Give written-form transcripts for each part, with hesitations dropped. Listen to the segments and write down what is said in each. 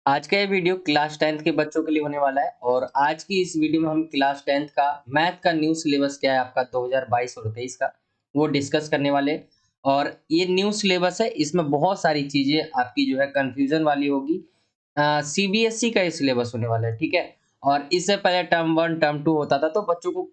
आज का ये वीडियो क्लास 10th के बच्चों के लिए होने वाला है और आज की इस वीडियो में हम क्लास 10th का मैथ का न्यू सिलेबस क्या है आपका 2022 और 23 का वो डिस्कस करने वाले हैं। और ये न्यू सिलेबस है, इसमें बहुत सारी चीजें आपकी जो है कंफ्यूजन वाली होगी। सीबीएसई का ये सिलेबस होने वाला है, ठीक है। और इससे पहले टर्म 1 टर्म 2 होता था तो बच्चों को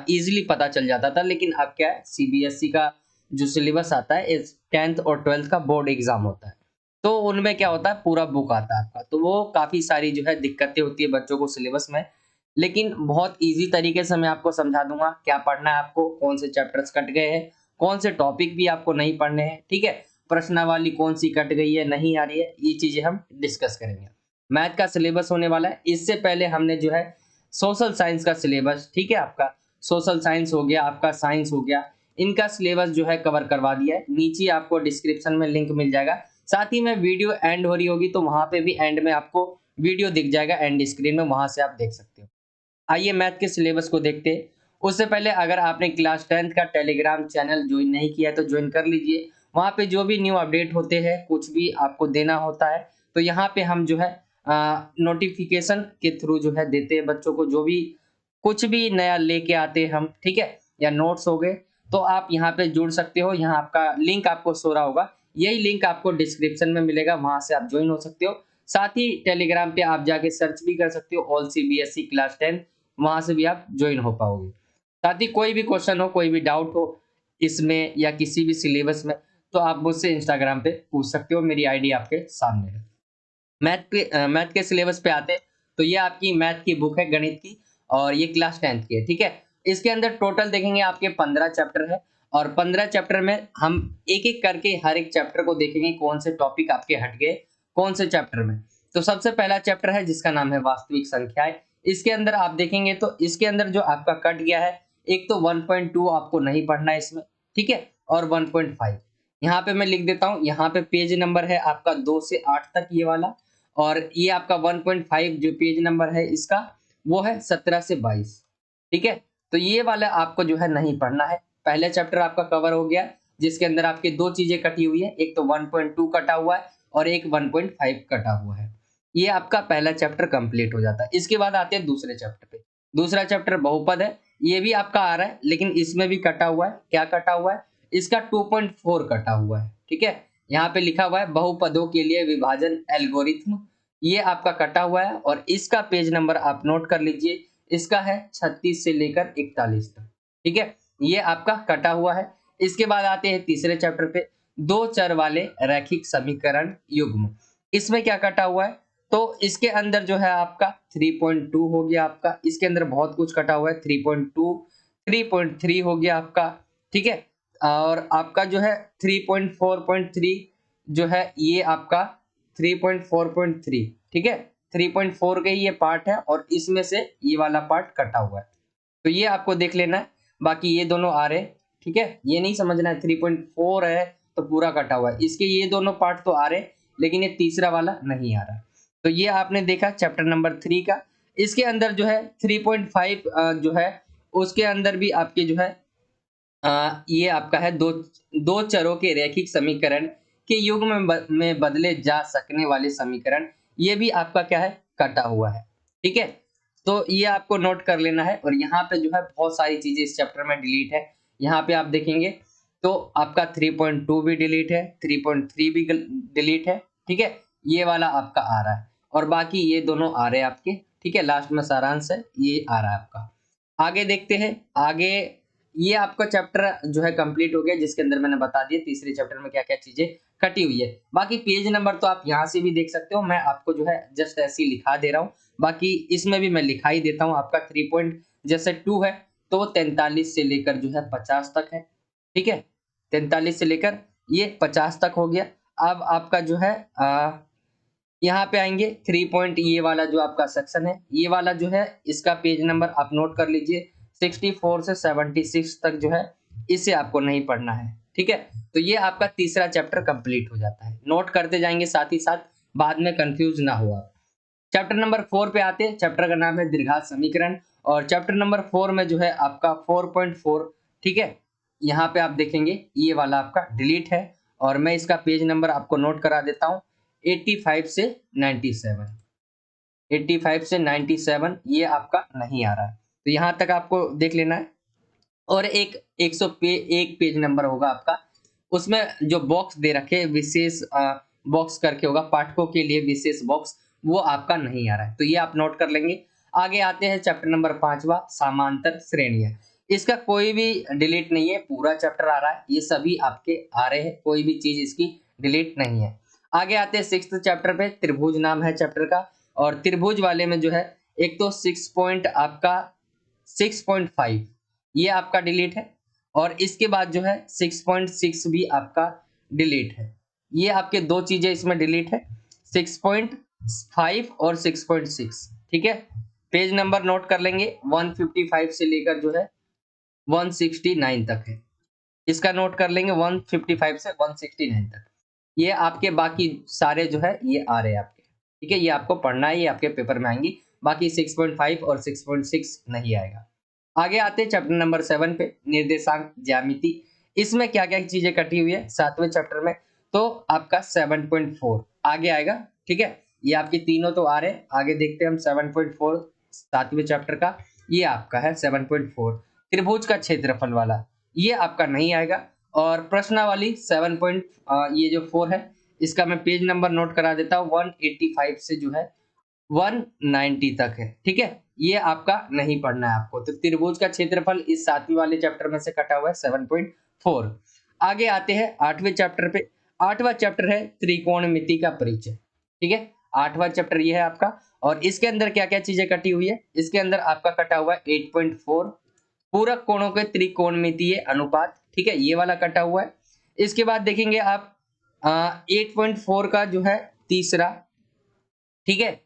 इजीली पता चल जाता था, लेकिन अब क्या है, सीबीएसई का जो सिलेबस आता है इस 10th और 12th का बोर्ड एग्जाम होता है। तो उनमें क्या होता है, पूरा बुक आता है आपका, तो वो काफ़ी सारी जो है दिक्कतें होती है बच्चों को सिलेबस में। लेकिन बहुत ईज़ी तरीके से मैं आपको समझा दूँगा, क्या पढ़ना है आपको, कौन से चैप्टर्स कट गए हैं, कौन से टॉपिक भी आपको नहीं पढ़ने हैं, ठीक है? प्रश्नावली कौन-सी कट गई है, नहीं आ रही है, ये चीज़ें हम डिस्कस करेंगे। मैथ का सिलेबस होने वाला है, इससे पहले हमने जो है सोशल साइंस का सिलेबस, ठीक है आपका, सोशल साइंस हो गया, आपका साइंस हो गया, इनका सिलेबस जो है कवर करवा दिया है। नीचे आपको डिस्क्रिप्शन में लिंक मिल जाएगा। साथ ही में वीडियो एंड हो रही होगी तो वहाँ पे भी एंड में आपको वीडियो दिख जाएगा एंड स्क्रीन में, वहाँ से आप देख सकते हो। आइए मैथ के सिलेबस को देखते हैं। उससे पहले अगर आपने क्लास 10th का टेलीग्राम चैनल ज्वाइन नहीं किया है तो ज्वाइन कर लीजिए। वहाँ पे जो भी न्यू अपडेट होते हैं, कुछ भी आपको देना होता है, तो यहाँ पे हम जो है नोटिफ़िकेशन के थ्रू जो है देते हैं बच्चों को, जो भी कुछ भी नया लेके आते हैं हम, ठीक है? या नोट्स हो गए, तो आप यहाँ पे जुड़ सकते हो। यहाँ आपका लिंक आपको शो रहा होगा। यही लिंक आपको डिस्क्रिप्शन में मिलेगा, वहाँ से आप जॉइन हो सकते हो। साथ ही टेलीग्राम पे आप जाके सर्च भी कर सकते हो, ऑल सीबीएसई क्लास 10, वहाँ से भी आप जॉइन हो पाओगे। साथ ही कोई भी क्वेश्चन हो, कोई भी डाउट हो इसमें या किसी भी सिलेबस में, तो आप मुझसे इंस्टाग्राम पे पूछ सकते हो, मेरी आईडी आपके सामने है। मैथ के सिलेबस पे आते हैं, तो ये आपकी मैथ की बुक है गणित की, और ये क्लास 10th की है, ठीक है? इसके अंदर टोटल देखेंगे आपके 15 चैप्टर है, और 15 चैप्टर में हम एक-एक करके हर एक चैप्टर को देखेंगे, कौन से टॉपिक आपके हट गए, कौन से चैप्टर में। तो सबसे पहला चैप्टर है जिसका नाम है वास्तविक संख्याएँ। इसके अंदर आप देखेंगे तो इसके अंदर जो आपका कट गया है, एक तो 1.2 आपको नहीं पढ़ना है इसमें, ठीक है? और 1.5 यहाँ पे मैं लिख देता हूँ, यहाँ पे पेज नंबर है आपका 2 से 8 तक ये वाला, और ये आपका 1.5 जो पेज नंबर है इसका, वो है 17 से 22, ठीक है? तो ये वाला आपको जो है नहीं पढ़ना है। पहले चैप्टर आपका कवर हो गया, जिसके अंदर आपकी 2 चीज़ें कटी हुई है, एक तो 1.2 कटा हुआ है और एक 1.5 कटा हुआ है। ये आपका पहला चैप्टर कंप्लीट हो जाता है। इसके बाद आते हैं दूसरे चैप्टर पे। दूसरा चैप्टर बहुपद है, ये भी आपका आ रहा है, लेकिन इसमें भी कटा हुआ है। क्या कटा हुआ है? इसका 2.4 कटा हुआ है, ठीक है? यहाँ पे लिखा हुआ है बहुपदों के लिए विभाजन एल्गोरिथ्म, ये आपका कटा हुआ है, और इसका पेज नंबर आप नोट कर लीजिए, इसका है 36 से लेकर 41 तक, ठीक है? ये आपका कटा हुआ है। इसके बाद आते हैं तीसरे चैप्टर पे, दो चर वाले रैखिक समीकरण युग्म। इसमें क्या कटा हुआ है? तो इसके अंदर जो है आपका 3.2 हो गया आपका, इसके अंदर बहुत कुछ कटा हुआ है, 3.2, 3.3 हो गया आपका, ठीक है? और आपका जो है 3.4.3 जो है ये आपका 3.4.3, ठीक है? 3.4 के ही ये पार्ट है और इसमें से ये वाला पार्ट कटा हुआ है। तो ये आपको देख लेना है, बाकी ये दोनों आ रहे हैं, ठीक है? ये नहीं समझना है 3.4 है तो पूरा कटा हुआ है। इसके ये दोनों पार्ट तो आ रहे हैं, लेकिन ये तीसरा वाला नहीं आ रहा है। तो ये आपने देखा चैप्टर नंबर 3 का। इसके अंदर जो है 3.5 जो है उसके अंदर भी आपके जो है ये आपका है दो दो चरों के रैखिक समीकरण के युग्म में बदले जा सकने वाले समीकरण, ये भी आपका क्या है, कटा हुआ है, ठीक है? तो ये आपको नोट कर लेना है, और यहाँ पे जो है बहुत सारी चीजें इस चैप्टर में डिलीट है। यहाँ पे आप देखेंगे तो आपका 3.2 भी डिलीट है, 3.3 भी डिलीट है, ठीक है? ये वाला आपका आ रहा है, और बाकी ये दोनों आ रहे हैं आपके, ठीक है? लास्ट में सारांश है, ये आ रहा है आपका। आगे देखते हैं। आगे ये आपका चैप्टर जो है कंप्लीट हो गया, जिसके अंदर मैंने बता दिया तीसरे चैप्टर में क्या-क्या चीजें कटी हुई है। बाकी पेज नंबर तो आप यहाँ से भी देख सकते हो, मैं आपको जो है जस्ट ऐसे ही लिखा दे रहा हूँ। बाकी इसमें भी मैं लिखा ही देता हूँ, आपका 3 पॉइंट जैसे 2 है तो 43 से लेकर जो है 50 तक है, ठीक है? 43 से लेकर ये 50 तक हो गया। अब आपका जो है यहाँ पे आएँगे 3 पॉइंट, ये वाला जो आपका सेक्शन है, ये वाला जो है इसका पेज नंबर आप नोट कर लीजिए, 64 से 76 तक जो है, इसे आपको नहीं पढ़ना है, ठीक है? तो ये आपका तीसरा चैप्टर कंप्लीट हो जाता है। नोट करते जाएँगे साथ ही साथ, बाद में कन्फ्यूज़ ना हो आप। चैप्टर नंबर 4 पे आते हैं, चैप्टर का नाम है द्विघात समीकरण, और चैप्टर नंबर 4 में जो है आपका 4.4, ठीक है? यहाँ पे आप देखेंगे ये वाला आपका डिलीट है, और मैं इसका पेज नंबर आपको नोट करा देता हूँ। 85 से 97, 85 से 97 ये आपका नहीं आ रहा है। तो यहाँ तक आपको देख लेना है। और एक 101 पेज नंबर होगा आपका, उसमें जो बॉक्स दे रखे विशेष बॉक्स करके होगा, पाठकों के लिए विशेष बॉक्स, वो आपका नहीं आ रहा है, तो ये आप नोट कर लेंगे। आगे आते हैं चैप्टर नंबर 5वां, समांतर श्रेणियां। इसका कोई भी डिलीट नहीं है, पूरा चैप्टर आ रहा है, ये सभी आपके आ रहे हैं, कोई भी चीज इसकी डिलीट नहीं है। आगे आते हैं 6th चैप्टर पे, त्रिभुज नाम है चैप्टर का। और त्रिभुज वाले में जो है एक तो 6 पॉइंट आपका 6.5 ये आपका डिलीट है, और इसके बाद जो है 6.6 भी आपका डिलीट है। ये आपके दो चीजें इसमें डिलीट है, 6.5 और 6.6। ठीक है, पेज नंबर नोट कर लेंगे, 155 से लेकर जो है 169 तक है, इसका नोट कर लेंगे, 155 से 169 तक। ये आपके बाकी सारे जो है ये आ रहे हैं आपके। ठीक है, ये आपको पढ़ना है, ये आपके पेपर में आएंगी, बाकी 6.5 और 6.6 नहीं आएगा। आगे आते हैं चैप्टर नंबर 7 पे, निर्देशांक ज्यामिति। इसमें क्या क्या चीजें कटी हुई है 7वें चैप्टर में, तो आपका 7.4 आगे आएगा। ठीक है, ये आपके तीनों तो आ रहे हैं, आगे देखते हैं हम 7.4 7वें चैप्टर का, ये आपका है 7.4 त्रिभुज का क्षेत्रफल वाला, ये आपका नहीं आएगा। और प्रश्नावली 7. ये जो 4 है, इसका मैं पेज नंबर नोट करा देता हूँ, 185 से जो है 190 तक है। ठीक है, ये आपका नहीं पढ़ना है आपको। तो त्रिभुज का क्षेत्रफल इस 7वीं वाले चैप्टर में से कटा हुआ है 7.4। आगे आते हैं 8वें चैप्टर पे। 8वां चैप्टर है त्रिकोणमिति का परिचय। ठीक है, 8वां चैप्टर ये है आपका, और इसके अंदर क्या क्या चीजें कटी हुई है, इसके अंदर आपका कटा हुआ है 8.4 पूरक कोणों के त्रिकोणमितीय अनुपात। ठीक है, ये वाला कटा हुआ है। इसके बाद देखेंगे आप 8.4 का जो है तीसरा, ठीक है,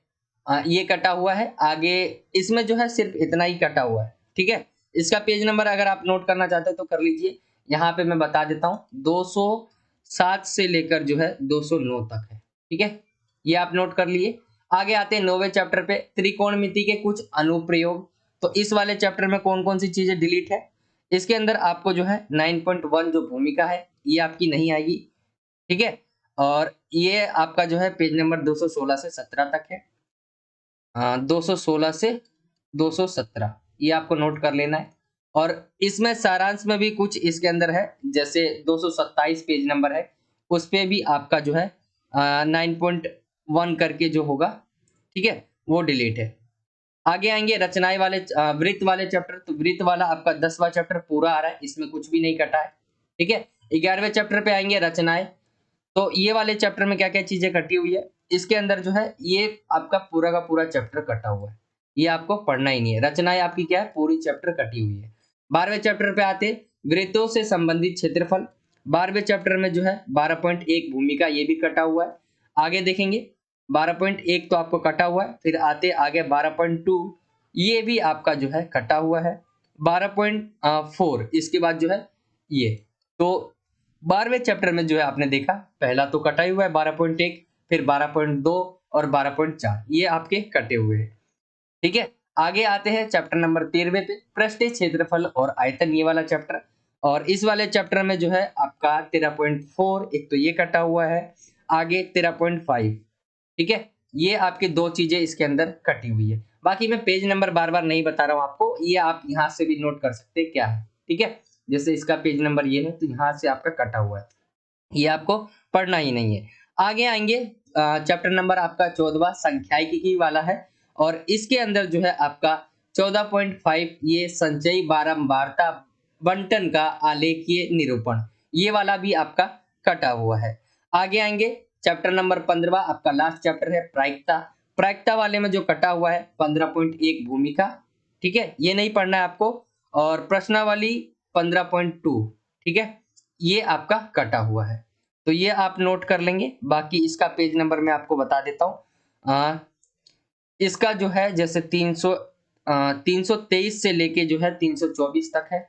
ये कटा हुआ है। आगे इसमें जो है सिर्फ इतना ही कटा हुआ है। ठीक है, इसका पेज नंबर अगर आप नोट करना चाहते हैं तो कर लीजिए, यहाँ पे मैं बता देता हूँ, 207 से लेकर जो है 209 तक है। ठीक है, ये आप नोट कर लिए। आगे आते हैं 9वें चैप्टर पे, त्रिकोणमिति के कुछ अनुप्रयोग। तो इस वाले चैप्टर में कौन कौन सी चीजें डिलीट है, इसके अंदर आपको जो है 9.1 जो भूमिका है ये आपकी नहीं आएगी। ठीक है, और ये आपका जो है पेज नंबर 216 से 17 तक है। 216 से 217 ये आपको नोट कर लेना है। और इसमें सारांश में भी कुछ इसके अंदर है, जैसे 227 पेज नंबर है, उस पे भी आपका जो है 9.1 करके जो होगा, ठीक है, वो डिलीट है। आगे आएंगे रचनाएं वाले वृत्त वाले चैप्टर। तो वृत्त वाला आपका 10वां चैप्टर पूरा आ रहा है, इसमें कुछ भी नहीं कटा है। ठीक है, 11वें चैप्टर पे आएंगे रचनाएं। तो ये वाले चैप्टर में क्या क्या चीजें कटी हुई है, इसके अंदर जो है ये आपका पूरा का पूरा चैप्टर कटा हुआ है, ये आपको पढ़ना ही नहीं है। रचनाएं आपकी क्या है, पूरी चैप्टर कटी हुई है। 12वें चैप्टर पे आते, वृत्तों से संबंधित क्षेत्रफल। 12वें चैप्टर में जो है 12.1 भूमिका, ये भी कटा हुआ है। आगे देखेंगे 12.1 तो आपको कटा हुआ है, फिर आते आगे 12.2 ये भी आपका जो है कटा हुआ है। 12.4 इसके बाद जो है ये, तो 12वें चैप्टर में जो है आपने देखा, पहला तो कटा ही हुआ है 12.1, फिर 12.2 और 12.4 ये आपके कटे हुए हैं। ठीक है, आगे आते हैं चैप्टर नंबर 13वें पे, पृष्ठीय क्षेत्रफल और आयतन, ये वाला चैप्टर। और इस वाले चैप्टर में जो है आपका 13.4 एक तो ये कटा हुआ है, आगे 13.5। ठीक है, ये आपकी दो चीजें इसके अंदर कटी हुई है। बाकी मैं पेज नंबर बार बार नहीं बता रहा हूं आपको, ये आप यहाँ से भी नोट कर सकते हैं क्या है। ठीक है, जैसे इसका पेज नंबर ये है, तो यहाँ से आपका कटा हुआ है, ये आपको पढ़ना ही नहीं है। आगे आएंगे चैप्टर नंबर आपका 14वां सांख्यिकी वाला है, और इसके अंदर जो है आपका 14.5 ये संचयी बारंबारता बंटन का आलेखीय निरूपण, ये वाला भी आपका कटा हुआ है। आगे आएंगे चैप्टर नंबर 15वां, आपका लास्ट चैप्टर है प्रायिकता। प्रायिकता वाले में जो कटा हुआ है 15.1 भूमिका। ठीक है, ये नहीं पढ़ना है आपको। और प्रश्नावली 15.2, ठीक है, ये आपका कटा हुआ है, तो ये आप नोट कर लेंगे। बाकी इसका पेज नंबर मैं आपको बता देता हूँ, इसका जो है जैसे 323 से लेके जो है 324 तक है।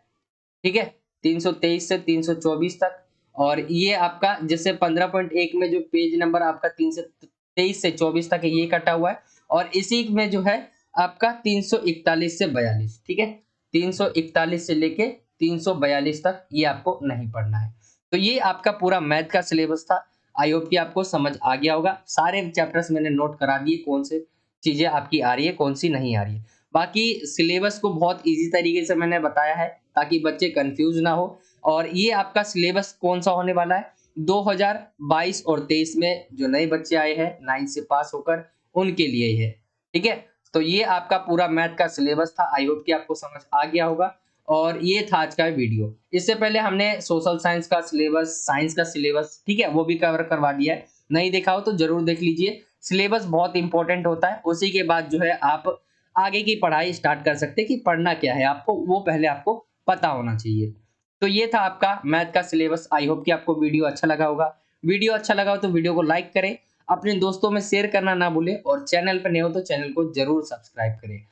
ठीक है, 323 से 324 तक। और ये आपका जैसे 15.1 में जो पेज नंबर आपका 323 से 24 तक है, ये कटा हुआ है। और इसी में जो है आपका 341 से 42, ठीक है, 341 से लेके 342 तक ये आपको नहीं पढ़ना है। तो ये आपका पूरा मैथ का सिलेबस था। आई होप कि आपको समझ आ गया होगा। सारे चैप्टर्स मैंने नोट करा दिए, कौन से चीजें आपकी आ रही है, कौन सी नहीं आ रही है। बाकी सिलेबस को बहुत ईजी तरीके से मैंने बताया है ताकि बच्चे कंफ्यूज ना हो। और ये आपका सिलेबस कौन सा होने वाला है, 2022 और 23 में जो नए बच्चे आए हैं 9 से पास होकर, उनके लिए ही है। ठीक है, तो ये आपका पूरा मैथ का सिलेबस था। आई होप कि आपको समझ आ गया होगा। और ये था आज का वीडियो। इससे पहले हमने सोशल साइंस का सिलेबस, साइंस का सिलेबस, ठीक है, वो भी कवर करवा दिया है। नहीं देखा हो तो जरूर देख लीजिए। सिलेबस बहुत इंपॉर्टेंट होता है, उसी के बाद जो है आप आगे की पढ़ाई स्टार्ट कर सकते हैं कि पढ़ना क्या है आपको, वो पहले आपको पता होना चाहिए। तो ये था आपका मैथ का सिलेबस। आई होप कि आपको वीडियो अच्छा लगा होगा। वीडियो अच्छा लगा हो तो वीडियो को लाइक करें, अपने दोस्तों में शेयर करना ना भूलें, और चैनल पर नए हो तो चैनल को जरूर सब्सक्राइब करें।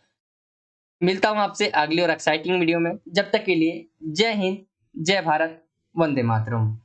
मिलता हूं आपसे अगली और एक्साइटिंग वीडियो में। जब तक के लिए जय हिंद, जय भारत, वंदे मातरम।